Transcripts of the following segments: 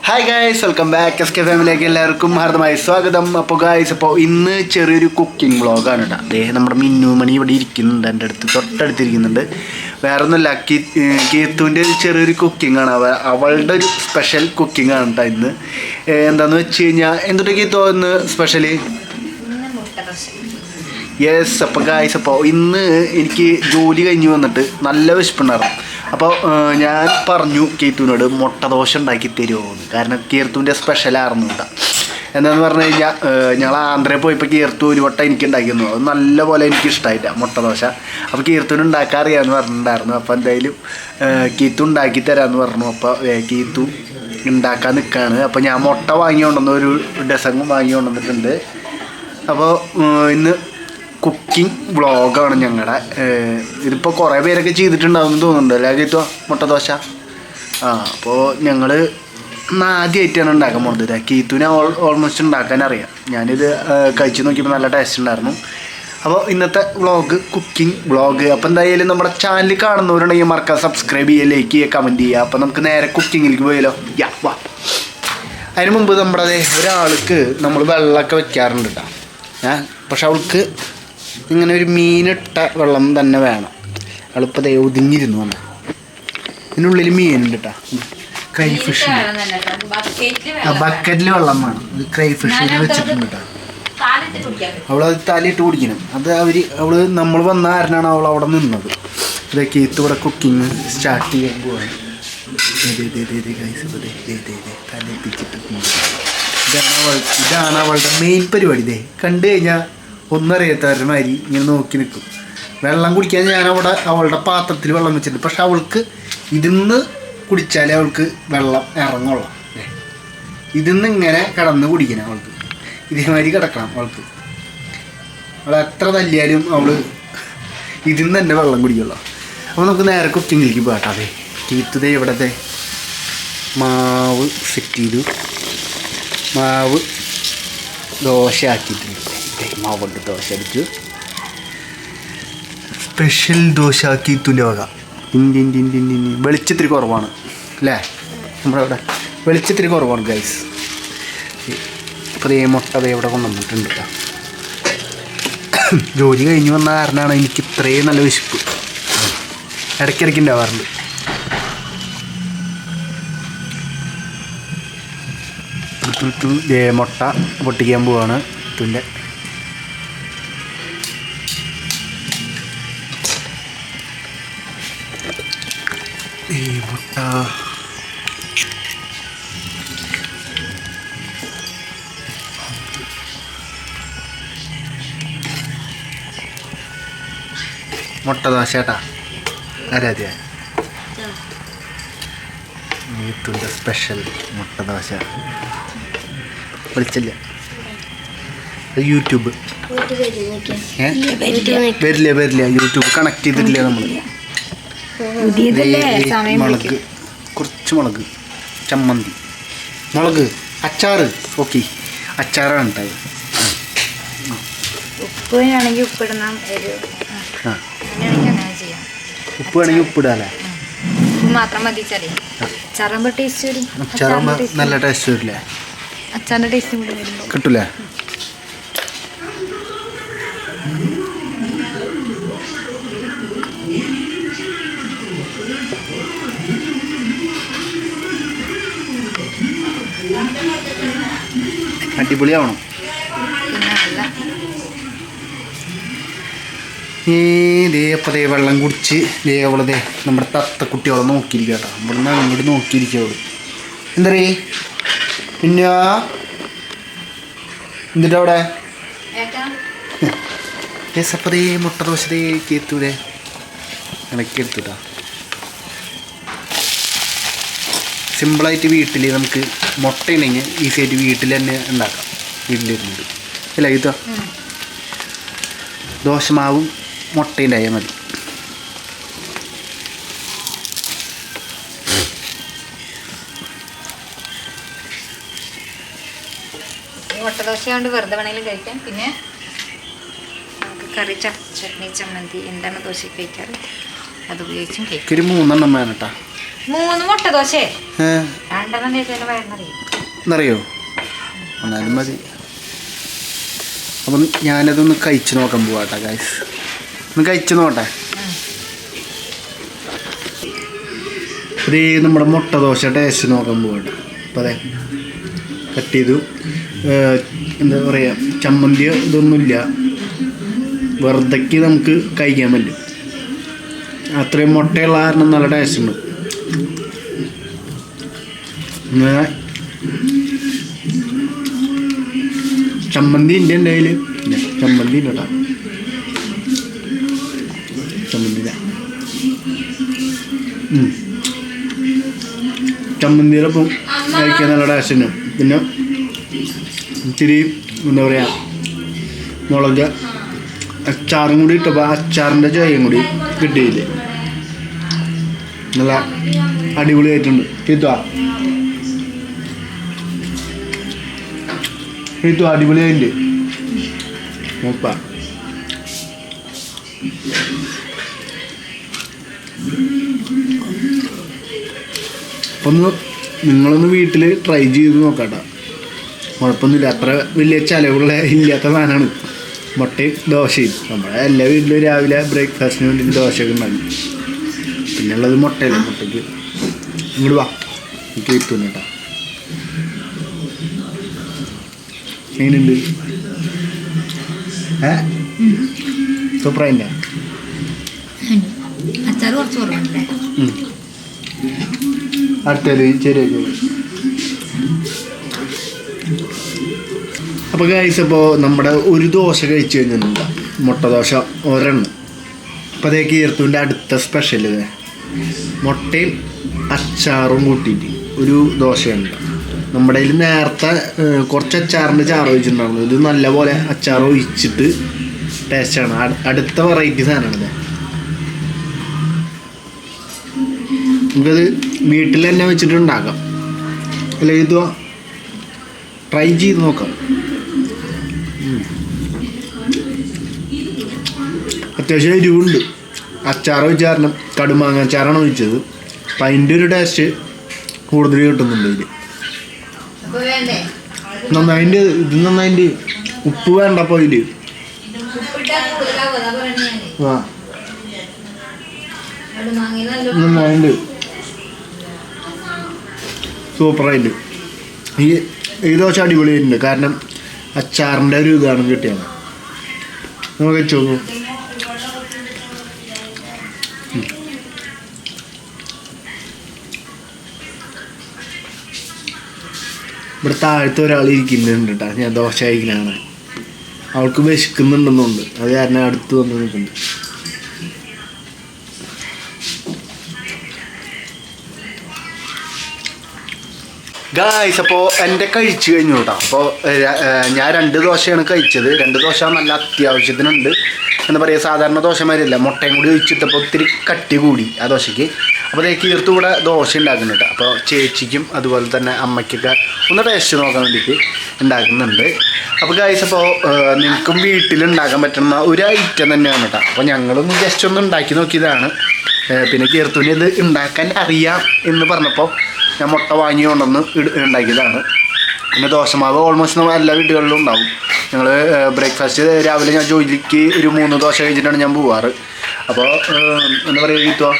Hi guys, welcome back S K ഫാമിലിയിലേക്ക് എല്ലാവർക്കും ഹാർദമായി സ്വാഗതം. അപ്പോൾ ഗായ്സ്, അപ്പോൾ ഇന്ന് ചെറിയൊരു കുക്കിംഗ് വ്ളോഗാണ് കേട്ടോ. അദ്ദേഹം നമ്മുടെ മിന്നുമണി ഇവിടെ ഇരിക്കുന്നുണ്ട്, എൻ്റെ അടുത്ത് തൊട്ടടുത്തിരിക്കുന്നുണ്ട്. വേറെ ഒന്നുമില്ല, കീത്തുവിൻ്റെ ഒരു ചെറിയൊരു കുക്കിംഗ് ആണ്. അവളുടെ ഒരു സ്പെഷ്യൽ കുക്കിംഗ് ആണ് കേട്ടോ ഇന്ന്. എന്താണെന്ന് വെച്ച് കഴിഞ്ഞാൽ എന്തൊക്കെ കീത്തോ ഇന്ന് സ്പെഷ്യല്? യെസ്. അപ്പോൾ ഗായ്സ്, അപ്പോൾ ഇന്ന് എനിക്ക് ജോലി കഴിഞ്ഞ് വന്നിട്ട് നല്ല വിശപ്പുണ്ടായിരുന്നു. അപ്പോൾ ഞാൻ പറഞ്ഞു കീത്തുവിനോട് മുട്ട ദോശ ഉണ്ടാക്കി തരുമോ എന്ന്. കാരണം കീർത്തുവിൻ്റെ സ്പെഷ്യലായിരുന്നു കേട്ടോ. എന്താണെന്ന് പറഞ്ഞു കഴിഞ്ഞാൽ ഞങ്ങൾ ആന്ധ്രയിൽ പോയപ്പോൾ കീർത്തു ഒരു വട്ടം എനിക്ക് ഉണ്ടാക്കിയിരുന്നു. അത് നല്ല പോലെ എനിക്ക് ഇഷ്ടമായില്ല മുട്ട ദോശ. അപ്പോൾ കീർത്തുവിന് ഉണ്ടാക്കാൻ അറിയാമെന്ന് പറഞ്ഞിട്ടുണ്ടായിരുന്നു. അപ്പോൾ എന്തായാലും കീത്തു ഉണ്ടാക്കി തരാമെന്ന് പറഞ്ഞു. അപ്പോൾ കീത്തു ഉണ്ടാക്കാൻ നിൽക്കുകയാണ്. അപ്പോൾ ഞാൻ മുട്ട വാങ്ങിക്കൊണ്ടുവന്ന് ഒരു ഡസൻ വാങ്ങിക്കൊണ്ടുവന്നിട്ടുണ്ട്. അപ്പോൾ ഇന്ന് കുക്കിംഗ് വ്ളോഗാണ് ഞങ്ങളുടെ. ഇതിപ്പോൾ കുറേ പേരൊക്കെ ചെയ്തിട്ടുണ്ടാവുമെന്ന് തോന്നുന്നുണ്ട് അല്ലേ കീത്തു മുട്ട ദോശ? അപ്പോൾ ഞങ്ങൾ ആദ്യമായിട്ടാണ് ഉണ്ടാക്കാൻ പോകുന്നത്. കീത്തുവിനെ ഓൾമോസ്റ്റ് ഉണ്ടാക്കാൻ അറിയാം. ഞാനിത് കഴിച്ച് നോക്കിയപ്പോൾ നല്ല ടേസ്റ്റ് ഉണ്ടായിരുന്നു. അപ്പോൾ ഇന്നത്തെ വ്ളോഗ് കുക്കിംഗ് വ്ളോഗ്. അപ്പോൾ എന്തായാലും നമ്മുടെ ചാനൽ കാണുന്നവരുണ്ടെങ്കിൽ മറക്കാം സബ്സ്ക്രൈബ് ചെയ്യുക, ലൈക്ക് ചെയ്യുക, കമൻറ്റ് ചെയ്യുക. അപ്പോൾ നമുക്ക് നേരെ കുക്കിങ്ങിലേക്ക് പോയാലോ? വാ. അതിന് മുമ്പ് നമ്മുടെ ഒരാൾക്ക് നമ്മൾ വെള്ളമൊക്കെ വെക്കാറുണ്ട് കേട്ടോ. പക്ഷെ അവൾക്ക് ഇങ്ങനെ ഒരു മീനിട്ട വെള്ളം തന്നെ വേണം. അവളിപ്പോൾ ഒതുങ്ങിയിരുന്നു വന്ന ഇതിനുള്ളിൽ മീനുണ്ട് കേട്ടോ. ക്രൈ ഫിഷ് ബക്കറ്റിൽ വെള്ളം വേണം. ഇത് ക്രൈ ഫിഷിനെ വെച്ചിട്ടുണ്ട് കേട്ടോ. അവളത് തലയിട്ട് കുടിക്കണം. അത് അവള് നമ്മൾ വന്ന കാരനാണ് അവൾ അവിടെ നിന്നത്. ഇതൊക്കെ ഇവിടെ കുക്കിങ് സ്റ്റാർട്ട് ചെയ്യാൻ പോവാണ്. തലപ്പിച്ചിട്ട് ഇതാണ് അവളുടെ മെയിൻ പരിപാടി. കണ്ടു കഴിഞ്ഞാൽ ഒന്നും അറിയാത്തവരുടെ മാതിരി ഇങ്ങനെ നോക്കി നിൽക്കും. വെള്ളം കുടിക്കാൻ ഞാൻ അവളുടെ പാത്രത്തിൽ വെള്ളം വെച്ചിട്ടുണ്ട്. പക്ഷെ അവൾക്ക് ഇതിന്ന് കുടിച്ചാലേ അവൾക്ക് വെള്ളം ഇറങ്ങുള്ളൂ. ഇതിന്ന് ഇങ്ങനെ കിടന്ന് കുടിക്കണം. അവൾക്ക് ഇതേമാതിരി കിടക്കണം. അവൾ എത്ര തല്ലിയാലും അവൾ ഇതിന്ന് തന്നെ വെള്ളം കുടിക്കുള്ളൂ. അപ്പോൾ നമുക്ക് നേരെ കുക്കിങ്ങിലേക്ക് പോകട്ടെ. അതെ, കീത്തുതേ ഇവിടത്തെ മാവ് സെറ്റ് ചെയ്തു. മാവ് ദോശ ആക്കിയിട്ടുണ്ട്. മാവുണ്ട് ദോശ അടിച്ചു. സ്പെഷ്യൽ ദോശ കീത്തുൻ്റെ വക. വെളിച്ചത്തിരി കുറവാണ് അല്ലേ? നമ്മുടെ അവിടെ വെളിച്ചത്തിരി കുറവാണ് ഗൈസ്. അപ്പോൾ മുട്ട ഇവിടെ കൊണ്ടുവന്നിട്ടുണ്ട് കേട്ടോ. ജോലി കഴിഞ്ഞ് വന്ന കാരണമാണ് എനിക്ക് ഇത്രയും നല്ല വിശപ്പ്. ഇടയ്ക്കിടയ്ക്ക് ഉണ്ടാവാറുണ്ട്. മുട്ട പൊട്ടിക്കാൻ പോവാണ് ഇതിൻ്റെ. മുട്ട മുട്ട ദോശ കേട്ടാ. ആരാധ്യ മീറ്റിൻ്റെ സ്പെഷ്യൽ മുട്ട ദോശ. വിളിച്ചില്ല യൂട്യൂബ് വരില്ല. യൂട്യൂബ് കണക്ട് ചെയ്തിട്ടില്ല നമ്മൾ. മുളക്, കുറച്ച് മുളക്, ചമ്മന്തി, മുളക്, അച്ചാറ്. ഓക്കെ, അച്ചാറാണ് ഉണ്ടായത്. ഉപ്പ് വേണമെങ്കിൽ ഉപ്പിടണം. ഉപ്പ് വേണമെങ്കിൽ ഉപ്പിടാല്ലേ? മാത്രം മതി. അച്ചാറാകുമ്പോൾ ടേസ്റ്റ് വരും. അച്ചാറാകുമ്പോൾ നല്ല ടേസ്റ്റ് വരില്ലേ? അച്ചാറിൻ്റെ ടേസ്റ്റ് കൂടി കിട്ടൂലേ? അടിപൊളിയാവണം. അപ്പോൾ വെള്ളം കുടിച്ച് അവളെ നമ്മുടെ തത്തക്കുട്ടിയോളെ നോക്കിയിരിക്കുക കേട്ടോ. ഇവിടുന്ന് അങ്ങോട്ട് നോക്കിയിരിക്കവള്. എന്തറേ പിന്നെ എന്നിട്ട് അവിടെ അപ്പോൾ മുട്ട ദോശ കേത്തൂടെ ഇണക്കി എടുത്തിട്ടാ. സിമ്പിളായിട്ട് വീട്ടിൽ നമുക്ക് മുട്ട ഉണ്ടെങ്കിൽ ഈസിയായിട്ട് വീട്ടിൽ തന്നെ ഉണ്ടാക്കാം. വീട്ടിലിരുന്നത് അല്ല ഇത് ദോശമാവും മുട്ടയുണ്ടായാൽ മതി. മുട്ട ദോശ കൊണ്ട് വെറുതെ വേണമെങ്കിലും കഴിക്കാം. പിന്നെ നമുക്ക് കറി ചട്നി ചമ്മന്തി എന്താണ് ദോശ കഴിക്കാറ് അതുപയോഗിച്ചും കഴിക്കും. ഒരു 3 വേണം കേട്ടോ. 3 മുട്ട ദോശ ഏ 2 തേച്ചാലും വയറിനറിയും. എന്നറിയോ? എന്നാലും മതി. അപ്പം ഞാനതൊന്ന് കഴിച്ച് നോക്കാൻ പോവാട്ടെ ഗൈസ്. ഒന്ന് കഴിച്ച് നോട്ടെ. ഇത് നമ്മുടെ മുട്ട ദോശ ടേസ്റ്റ് നോക്കാൻ പോവാട്ടെ. അപ്പം അതെ കട്ട് ചെയ്തു. എന്താ പറയുക, ചമ്മന്തി ഇതൊന്നുമില്ല, വെറുതെക്ക് നമുക്ക് കഴിക്കാൻ പറ്റും. അത്രയും മുട്ടയുള്ള കാരണം നല്ല ടേസ്റ്റ് ഉണ്ട്. ചമ്മന്തി ഉണ്ട് എൻ്റെ കയ്യിൽ. ചമ്മന്തി ഉണ്ട് കേട്ടോ. ചമ്മന്തി ചമ്മന്തിയിലപ്പം കഴിക്കാൻ നല്ല ടേസ്റ്റ് ഉണ്ട്. പിന്നെ ഇത്തിരി എന്താ പറയുക, മുളക് അച്ചാറും കൂടി ഇട്ടപ്പോൾ അച്ചാറിൻ്റെ ചോയും കൂടി കിട്ടിയില്ലേ, നല്ല അടിപൊളിയായിട്ടുണ്ട്. ഇത് അടിപൊളിയായിട്ടുണ്ട്. നോപ്പാ ഒന്ന് നിങ്ങളൊന്ന് വീട്ടിൽ ട്രൈ ചെയ്ത് നോക്കട്ടോ. കുഴപ്പമൊന്നുമില്ല, അത്ര വലിയ ചിലവുള്ള ഇല്ലാത്ത സാധനമാണ് മുട്ടയും ദോശയും. നമ്മുടെ എല്ലാ വീട്ടിലും രാവിലെ ബ്രേക്ക്ഫാസ്റ്റിന് വേണ്ടിയിട്ട് ദോശയൊക്കെ ഉണ്ടാകും. പിന്നെ ഉള്ളത് മുട്ടയല്ലേ, മുട്ടയ്ക്ക് ഇങ്ങോട്ട് വാ, എനിക്ക് കിട്ടുന്നു കേട്ടോ. എങ്ങനെയുണ്ട്? സൂപ്പറായില്ല? അച്ചാർ കുറച്ച് കുറവുണ്ട്. അടുത്തത് ശരിയാക്കി. അപ്പോൾ ഗൈസ്, അപ്പോൾ നമ്മുടെ ഒരു ദോശ കഴിച്ച് കഴിഞ്ഞിട്ടുണ്ട്, മുട്ട ദോശ ഒരെണ്ണം. അപ്പോൾ അതേ കീർത്തുവിൻ്റെ അടുത്ത സ്പെഷ്യൽ മുട്ടയും അച്ചാറും കൂട്ടിയിട്ട് ഒരു ദോശയുണ്ട്. നമ്മുടെ കയ്യിൽ നേരത്തെ കുറച്ച് അച്ചാറിൻ്റെ ചാറ് ഒഴിച്ചിട്ടുണ്ടായിരുന്നു. ഇത് നല്ലപോലെ അച്ചാർ ഒഴിച്ചിട്ട് ടേസ്റ്റാണ്. അടുത്ത വെറൈറ്റി സാധനമാണിത്. നമുക്കത് വീട്ടിൽ തന്നെ വെച്ചിട്ട് ഉണ്ടാക്കാം, അല്ല ഇത് ട്രൈ ചെയ്ത് നോക്കാം. അത്യാവശ്യം എരിവുണ്ട്. അച്ചാർ ഒഴിച്ച കാരണം കടുമാങ്ങ അച്ചാറാണ് ഒഴിച്ചത്. അപ്പം അതിൻ്റെ ഒരു ടേസ്റ്റ് കൂടുതൽ കിട്ടുന്നുണ്ട് ഇതിൽ. നന്നായിട്ട് ഇത് നന്നായിട്ട് ഉപ്പ് വേണ്ടപ്പോൾ ഇതിൽ നന്നായിട്ട് സൂപ്പറായിട്ട്. ഈ ദോശ അടിപൊളിയായിട്ടുണ്ട്, കാരണം അച്ചാറിൻ്റെ ഒരു ഇതാണ് കിട്ടിയത്. നമുക്ക് വെച്ച് നോക്കൂ. ഇവിടെ താഴത്തെ ഒരാൾ ഇരിക്കുന്നുണ്ട് കേട്ടോ, ഞാൻ ദോശ കഴിക്കലാണ്. അവൾക്ക് വിശക്കുന്നുണ്ടെന്നുണ്ട്, അത് കാരണം അടുത്ത് വന്ന് നിൽക്കുന്നുണ്ട്. ഗായ്സ്, അപ്പോൾ എൻ്റെ കഴിച്ചു കഴിഞ്ഞു കേട്ടോ. അപ്പോൾ ഞാൻ 2 ദോശയാണ് കഴിച്ചത്. 2 ദോശ നല്ല അത്യാവശ്യത്തിനുണ്ട്. എന്താ പറയുക, സാധാരണ ദോശമാരില്ല, മുട്ടയും കൂടി ഒഴിച്ചിട്ടപ്പോൾ ഒത്തിരി കട്ടി കൂടി ആ ദോശയ്ക്ക്. അപ്പോൾ അതേ കീർത്ത് കൂടെ ദോശ ഉണ്ടാക്കുന്നുണ്ട്. അപ്പോൾ ചേച്ചിക്കും അതുപോലെ തന്നെ അമ്മയ്ക്കൊക്കെ ഒന്ന് ടേസ്റ്റ് നോക്കാൻ വേണ്ടിയിട്ട് ഉണ്ടാക്കുന്നുണ്ട്. അപ്പോൾ ഗായ്സ്, അപ്പോൾ നിങ്ങൾക്കും വീട്ടിലുണ്ടാക്കാൻ പറ്റുന്ന ഒരു ഐറ്റം തന്നെയാണ് കേട്ടോ. അപ്പോൾ ഞങ്ങളൊന്ന് ജസ്റ്റ് ഒന്ന് ഉണ്ടാക്കി നോക്കിയതാണ്. പിന്നെ കീർത്തുവിന് ഇത് ഉണ്ടാക്കാൻ അറിയാം എന്ന് പറഞ്ഞപ്പോൾ ഞാൻ മുട്ട വാങ്ങി കൊണ്ടുവന്ന് ഉണ്ടാക്കിയതാണ്. പിന്നെ ദോശമാവ് ഓൾമോസ്റ്റ് നമ്മൾ എല്ലാ വീടുകളിലും ഉണ്ടാവും. ഞങ്ങൾ ബ്രേക്ക്ഫാസ്റ്റ് രാവിലെ ഞാൻ ജോലിക്ക് ഒരു 3 ദോശ കഴിച്ചിട്ടാണ് ഞാൻ പോവാറ്. അപ്പോൾ എന്താ പറയുക, കിട്ടുമോ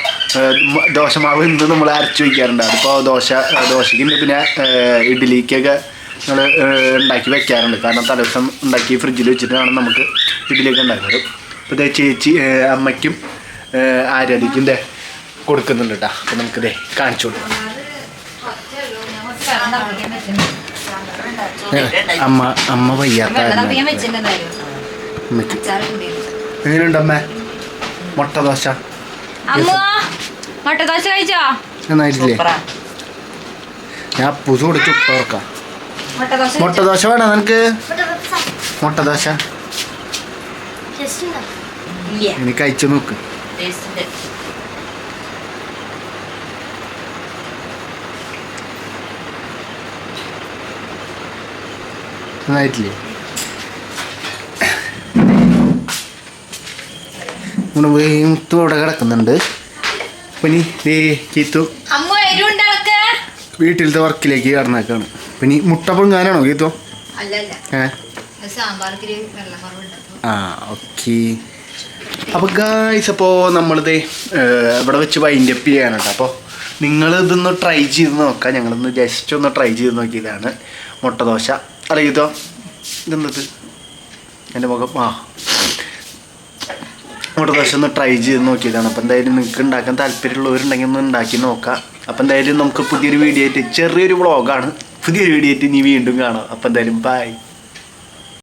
ദോശമാവ് ഇന്ന് നമ്മൾ അരച്ച് വയ്ക്കാറുണ്ട്. അതിപ്പോൾ ദോശയ്ക്ക് പിന്നെ ഇഡ്ഡലിക്കൊക്കെ ഞങ്ങൾ ഉണ്ടാക്കി വെക്കാറുണ്ട്. കാരണം തലേദിവസം ഉണ്ടാക്കി ഫ്രിഡ്ജിൽ വെച്ചിട്ടാണ് നമുക്ക് ഇഡ്ഡലിയൊക്കെ ഉണ്ടാക്കാറ്. അപ്പോൾ ചേച്ചി അമ്മയ്ക്കും ആരാധിക്കും കൊടുക്കുന്നുണ്ട് കേട്ടോ. അപ്പോൾ നമുക്കിതേ കാണിച്ചു കൊടുക്കാം. അമ്മ വയ്യാത്ത എങ്ങനെയുണ്ട് അമ്മ മുട്ട ദോശ? മുട്ട ദോശ കഴിച്ചോ? നന്നായിട്ടില്ലേ? ഞാൻ പുതു കൊടുത്തു ഓർക്കാം. മുട്ട ദോശ വേണോ നിനക്ക്? മുട്ട ദോശ ഇനി കഴിച്ചു നോക്ക്. നന്നായിട്ടില്ലേ? നമ്മുടെ മുത്തു അവിടെ കിടക്കുന്നുണ്ട്. അപ്പം ഇനി ചീത്തു വീട്ടിലത്തെ വർക്കിലേക്ക് കടന്നേക്കാണ്. പിന്നെ മുട്ട പുഴുങ്ങാനാണോ ഗീതോ? സാമ്പാർക്ക് വെള്ളം കുറവുണ്ട്. ആ ഓക്കെ. അപ്പോൾ ഗായ്സ്, അപ്പോൾ നമ്മളിത് ഇവിടെ വെച്ച് വൈൻഡപ്പ് ചെയ്യാണ് കേട്ടോ. അപ്പോൾ നിങ്ങളിതൊന്ന് ട്രൈ ചെയ്ത് നോക്കാം. ഞങ്ങളൊന്ന് ജസ്റ്റ് ഒന്ന് ട്രൈ ചെയ്ത് നോക്കിയതാണ് മുട്ടദോശ. അല്ല ഗീതോ, ഇതെന്തത് എൻ്റെ മുഖം? മുട്ടദോശ ഒന്ന് ട്രൈ ചെയ്ത് നോക്കിയതാണ്. അപ്പോൾ എന്തായാലും നിങ്ങൾക്ക് ഉണ്ടാക്കാൻ താല്പര്യമുള്ളവരുണ്ടെങ്കിൽ ഒന്ന് ഉണ്ടാക്കി നോക്കാം. അപ്പോൾ എന്തായാലും നമുക്ക് പുതിയൊരു വീഡിയോ ആയിട്ട്, ചെറിയൊരു വ്ളോഗാണ്, പുതിയൊരു വീഡിയോ ആയിട്ട് ഇനി വീണ്ടും കാണാം. അപ്പോൾ എന്തായാലും ബൈ.